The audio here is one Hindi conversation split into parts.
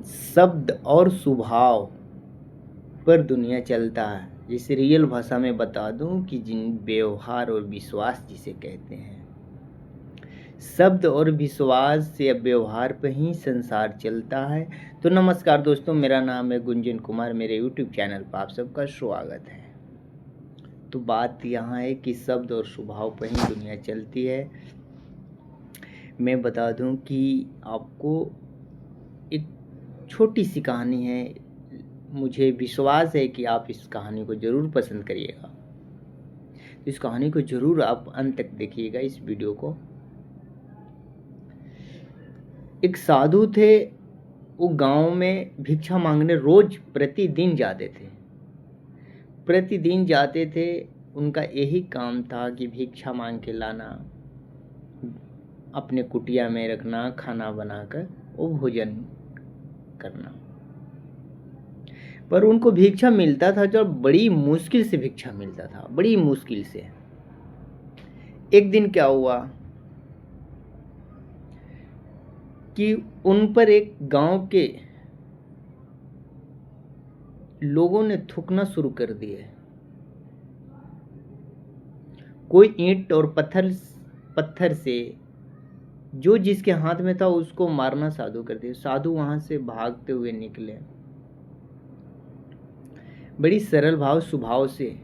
शब्द और स्वभाव पर दुनिया चलता है। जिसे रियल भाषा में बता दूं कि जिन व्यवहार और विश्वास जिसे कहते हैं, शब्द और विश्वास या व्यवहार पर ही संसार चलता है। तो नमस्कार दोस्तों, मेरा नाम है गुंजन कुमार। मेरे यूट्यूब चैनल पर आप सबका स्वागत है। तो बात यहाँ है कि शब्द और स्वभाव पर ही दुनिया चलती है। मैं बता दूं कि आपको एक छोटी सी कहानी है। मुझे विश्वास है कि आप इस कहानी को ज़रूर पसंद करिएगा। इस कहानी को ज़रूर आप अंत तक देखिएगा, इस वीडियो को। एक साधु थे, वो गांव में भिक्षा मांगने रोज प्रतिदिन जाते थे। प्रतिदिन जाते थे, उनका यही काम था कि भिक्षा मांग के लाना, अपने कुटिया में रखना, खाना बनाकर वो भोजन करना। पर उनको भिक्षा मिलता था जो बड़ी मुश्किल से भिक्षा मिलता था, बड़ी मुश्किल से। एक दिन क्या हुआ कि उन पर एक गांव के लोगों ने थूकना शुरू कर दिए। कोई ईंट और पत्थर से जो जिसके हाथ में था उसको मारना साधु कर दिया। साधु वहां से भागते हुए निकले, बड़ी सरल भाव स्वभाव से।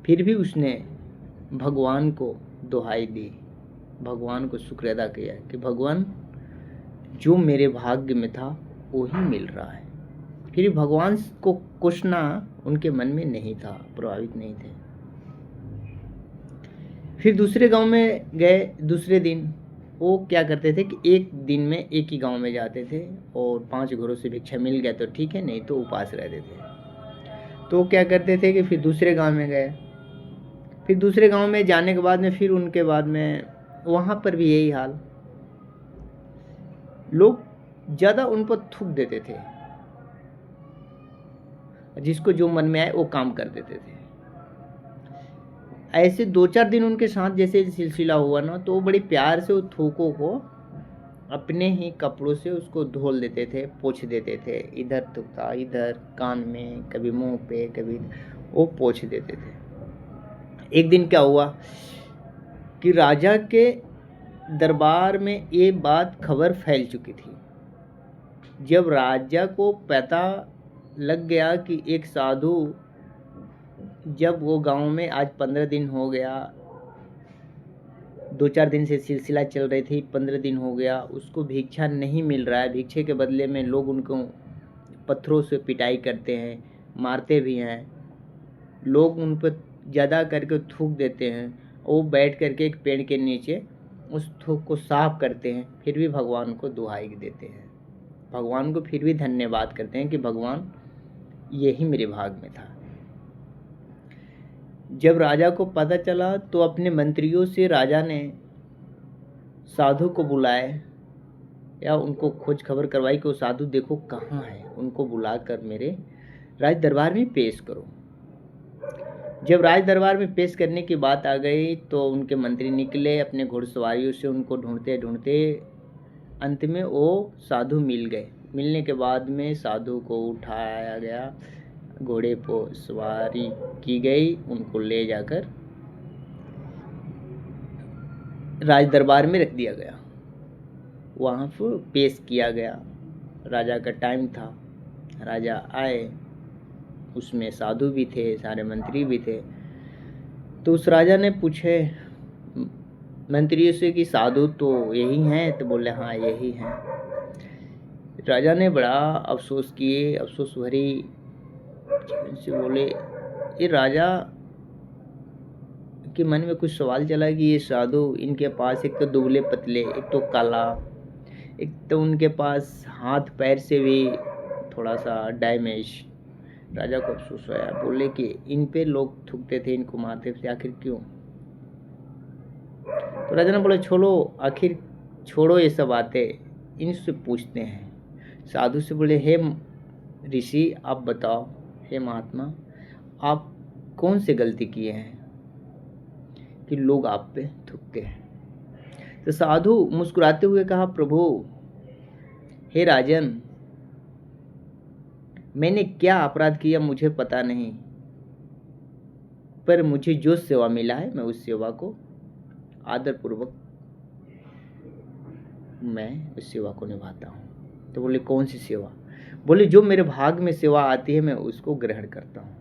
फिर भी उसने भगवान को दुहाई दी, भगवान को शुक्र अदा किया कि भगवान, जो मेरे भाग्य में था वो ही मिल रहा है। फिर भगवान को कोसना उनके मन में नहीं था, प्रभावित नहीं थे। फिर दूसरे गांव में गए। दूसरे दिन वो क्या करते थे कि एक दिन में एक ही गांव में जाते थे, और 5 घरों से भिक्षा मिल गया तो ठीक है, नहीं तो उपास रहते थे। तो क्या करते थे कि फिर दूसरे गांव में गए। फिर दूसरे गांव में जाने के बाद में फिर उनके बाद में वहाँ पर भी यही हाल। लोग ज़्यादा उन पर थूक देते थे, जिसको जो मन में आए वो काम कर देते थे। ऐसे 2-4 दिन उनके साथ जैसे सिलसिला हुआ ना, तो वो बड़ी प्यार से वो थूकों को अपने ही कपड़ों से उसको धोल देते थे, पोंछ देते थे। इधर थूकता, इधर कान में, कभी मुंह पे, कभी वो पोंछ देते थे। एक दिन क्या हुआ कि राजा के दरबार में ये बात खबर फैल चुकी थी। जब राजा को पता लग गया कि एक साधु, जब वो गांव में आज 15 दिन हो गया, 2-4 दिन से सिलसिला चल रही थी, 15 दिन हो गया, उसको भिक्षा नहीं मिल रहा है। भिक्षे के बदले में लोग उनको पत्थरों से पिटाई करते हैं, मारते भी हैं। लोग उन पर ज़्यादा करके थूक देते हैं। वो बैठ करके एक पेड़ के नीचे उस थूक को साफ करते हैं, फिर भी भगवान को दुहाई देते हैं। भगवान को फिर भी धन्यवाद करते हैं कि भगवान, यही मेरे भाग में था। जब राजा को पता चला तो अपने मंत्रियों से राजा ने साधु को बुलाए, या उनको खोज खबर करवाई कि वो साधु देखो कहाँ है, उनको बुलाकर मेरे राज दरबार में पेश करो। जब राज दरबार में पेश करने की बात आ गई तो उनके मंत्री निकले अपने घुड़सवारियों से, उनको ढूंढते ढूंढते अंत में वो साधु मिल गए। मिलने के बाद में साधु को उठाया गया, घोड़े पर सवारी की गई, उनको ले जाकर राज दरबार में रख दिया गया। वहाँ पर पेश किया गया। राजा का टाइम था, राजा आए, उसमें साधु भी थे, सारे मंत्री भी थे। तो उस राजा ने पूछे मंत्रियों से कि साधु तो यही हैं? तो बोले हाँ यही हैं। राजा ने बड़ा अफसोस किए, अफसोस भरी से बोले, ये राजा के मन में कुछ सवाल चला कि ये साधु, इनके पास एक तो दुबले पतले, एक तो काला, एक तो उनके पास हाथ पैर से भी थोड़ा सा डैमेज। राजा को अफसोस आया, बोले कि इन पे लोग थूकते थे, इनको मारते थे, आखिर क्यों? तो राजा ने बोला छोड़ो, आखिर छोड़ो ये सब बातें, इनसे पूछते हैं। साधु से बोले, हे ऋषि आप बताओ, हे महात्मा, आप कौन से गलती किए हैं कि लोग आप पे थूकते हैं? तो साधु मुस्कुराते हुए कहा, प्रभु, हे राजन, मैंने क्या अपराध किया मुझे पता नहीं, पर मुझे जो सेवा मिला है मैं उस सेवा को आदरपूर्वक मैं उस सेवा को निभाता हूँ। तो बोले कौन सी सेवा? बोले जो मेरे भाग में सेवा आती है मैं उसको ग्रहण करता हूँ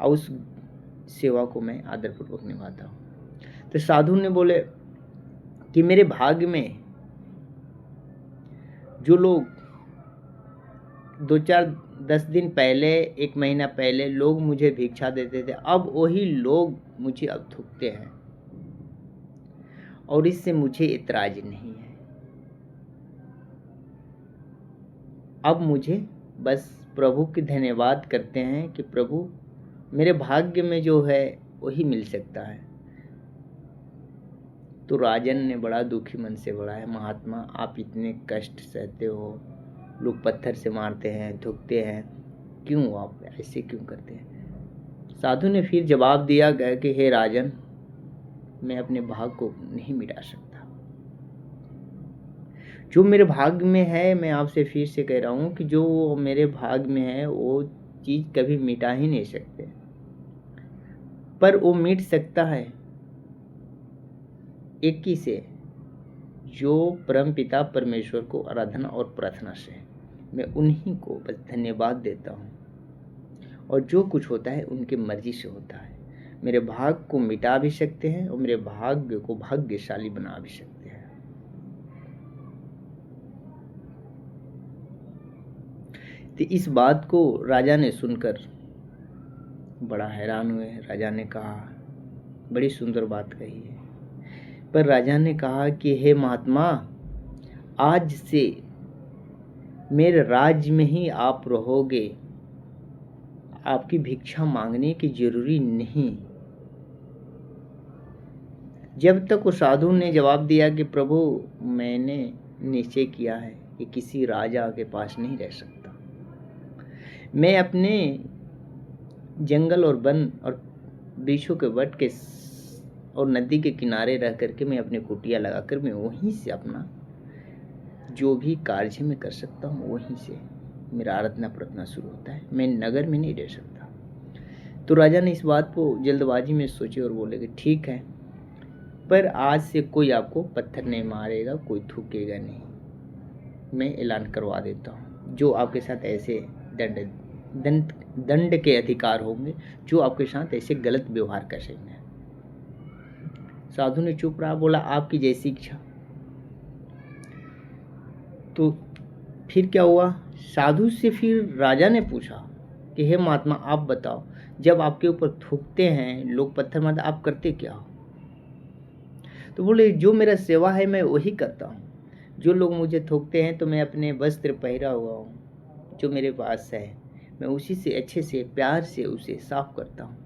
और उस सेवा को मैं आदरपूर्वक निभाता हूँ। तो साधु ने बोले कि मेरे भाग्य में जो लोग 2-4-10 दिन पहले, 1 महीना पहले लोग मुझे भिक्षा देते थे, अब वही लोग मुझे अब थूकते हैं और इससे मुझे इतराज नहीं है। अब मुझे बस प्रभु की धन्यवाद करते हैं कि प्रभु मेरे भाग्य में जो है वही मिल सकता है। तो राजन ने बड़ा दुखी मन से बोला है, महात्मा आप इतने कष्ट सहते हो, लोग पत्थर से मारते हैं, थूकते हैं, क्यों आप ऐसे क्यों करते हैं? साधु ने फिर जवाब दिया गया कि हे राजन, मैं अपने भाग को नहीं मिटा सकता। जो मेरे भाग में है, मैं आपसे फिर से कह रहा हूँ कि जो मेरे भाग में है वो चीज़ कभी मिटा ही नहीं सकते, पर वो मिट सकता है एक ही से, जो परम पिता परमेश्वर को आराधना और प्रार्थना से। मैं उन्हीं को बस धन्यवाद देता हूँ और जो कुछ होता है उनकी मर्जी से होता है। मेरे भाग को मिटा भी सकते हैं और मेरे भाग्य को भाग्यशाली बना भी सकते हैं। तो इस बात को राजा ने सुनकर बड़ा हैरान हुए। राजा ने कहा, बड़ी सुंदर बात कही है, पर राजा ने कहा कि हे महात्मा, आज से मेरे राज्य में ही आप रहोगे, आपकी भिक्षा मांगने की जरूरी नहीं। जब तक वो साधु ने जवाब दिया कि प्रभु मैंने निश्चय किया है कि किसी राजा के पास नहीं रह सकता, मैं अपने जंगल और वन और वृक्षों के वट के और नदी के किनारे रह करके मैं अपने कुटिया लगाकर मैं वहीं से अपना जो भी कार्य मैं कर सकता हूँ वहीं से मेरा आराधना प्रार्थना शुरू होता है, मैं नगर में नहीं रह सकता। तो राजा ने इस बात को जल्दबाजी में सोचे और बोले कि ठीक है, पर आज से कोई आपको पत्थर नहीं मारेगा, कोई थूकेगा नहीं, मैं ऐलान करवा देता हूँ। जो आपके साथ ऐसे दंड के अधिकार होंगे, जो आपके साथ ऐसे गलत व्यवहार कर सकते हैं। साधु ने चुप रहा, बोला आपकी जैसी इच्छा। तो फिर क्या हुआ? साधु से फिर राजा ने पूछा कि हे महात्मा आप बताओ, जब आपके ऊपर थूकते हैं लोग, पत्थर मारते, आप करते क्या हो? तो बोले जो मेरा सेवा है मैं वही करता हूँ। जो लोग मुझे थूकते हैं तो मैं अपने वस्त्र पहरा हुआ हूँ जो मेरे पास है, मैं उसी से अच्छे से प्यार से उसे साफ करता हूँ,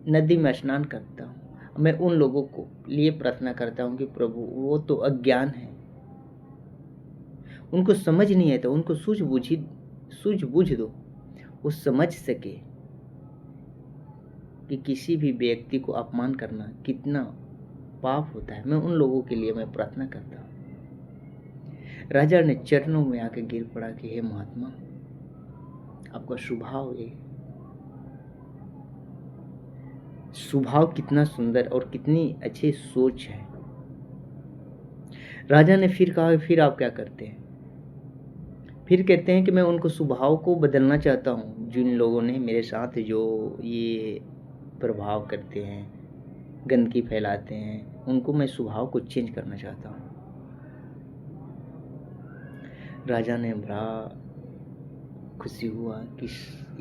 नदी में स्नान करता हूँ। मैं उन लोगों को लिए प्रार्थना करता हूँ कि प्रभु वो तो अज्ञान है, उनको समझ नहीं है, तो उनको सूझबूझ दो, वो समझ सके कि किसी भी व्यक्ति को अपमान करना कितना पाप होता है। मैं उन लोगों के लिए मैं प्रार्थना करता हूँ। राजा ने चरणों में आके गिर पड़ा कि हे महात्मा, आपका स्वभाव कितना सुंदर और कितनी अच्छी सोच है। राजा ने फिर कहा, फिर आप क्या करते हैं? फिर कहते हैं कि मैं उनको स्वभाव को बदलना चाहता हूँ। जिन लोगों ने मेरे साथ जो ये प्रभाव करते हैं, गंदगी फैलाते हैं, उनको मैं स्वभाव को चेंज करना चाहता हूँ। राजा ने बड़ा खुशी हुआ कि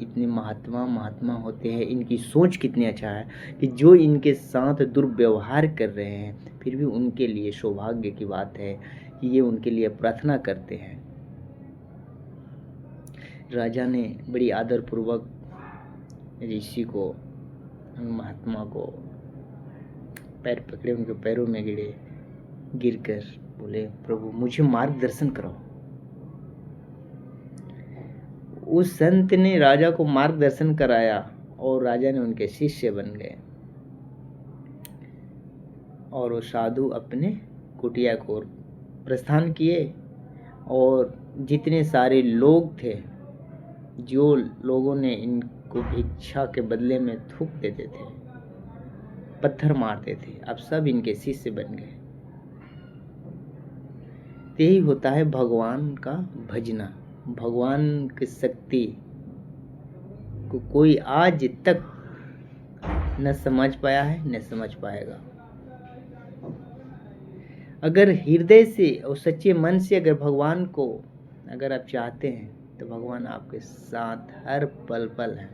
इतने महात्मा होते हैं, इनकी सोच कितनी अच्छा है कि जो इनके साथ दुर्व्यवहार कर रहे हैं फिर भी उनके लिए सौभाग्य की बात है कि ये उनके लिए प्रार्थना करते हैं। राजा ने बड़ी आदरपूर्वक ऋषि को, महात्मा को पैर पकड़े, उनके पैरों में गिरकर बोले प्रभु मुझे मार्गदर्शन करो। उस संत ने राजा को मार्गदर्शन कराया और राजा ने उनके शिष्य बन गए और वो साधु अपने कुटिया को प्रस्थान किए और जितने सारे लोग थे, जो लोगों ने इनको भिक्षा के बदले में थूक देते थे, पत्थर मारते थे, अब सब इनके शिष्य बन गए। यही होता है भगवान का भजना। भगवान की शक्ति को कोई आज तक न समझ पाया है, न समझ पाएगा। अगर हृदय से और सच्चे मन से अगर भगवान को अगर आप चाहते हैं तो भगवान आपके साथ हर पल पल है।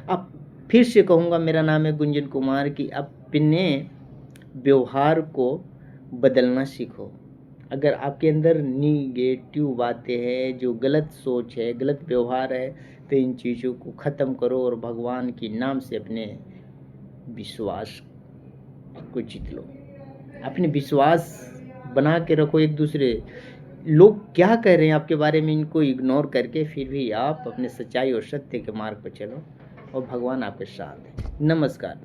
अब फिर से कहूँगा, मेरा नाम है गुंजन कुमार, कि अपने व्यवहार को बदलना सीखो। अगर आपके अंदर निगेटिव बातें हैं, जो गलत सोच है, गलत व्यवहार है, तो इन चीज़ों को ख़त्म करो और भगवान के नाम से अपने विश्वास को जीत लो। अपने विश्वास बना के रखो। एक दूसरे लोग क्या कह रहे हैं आपके बारे में, इनको इग्नोर करके फिर भी आप अपने सच्चाई और सत्य के मार्ग पर चलो और भगवान आपके साथ है। नमस्कार।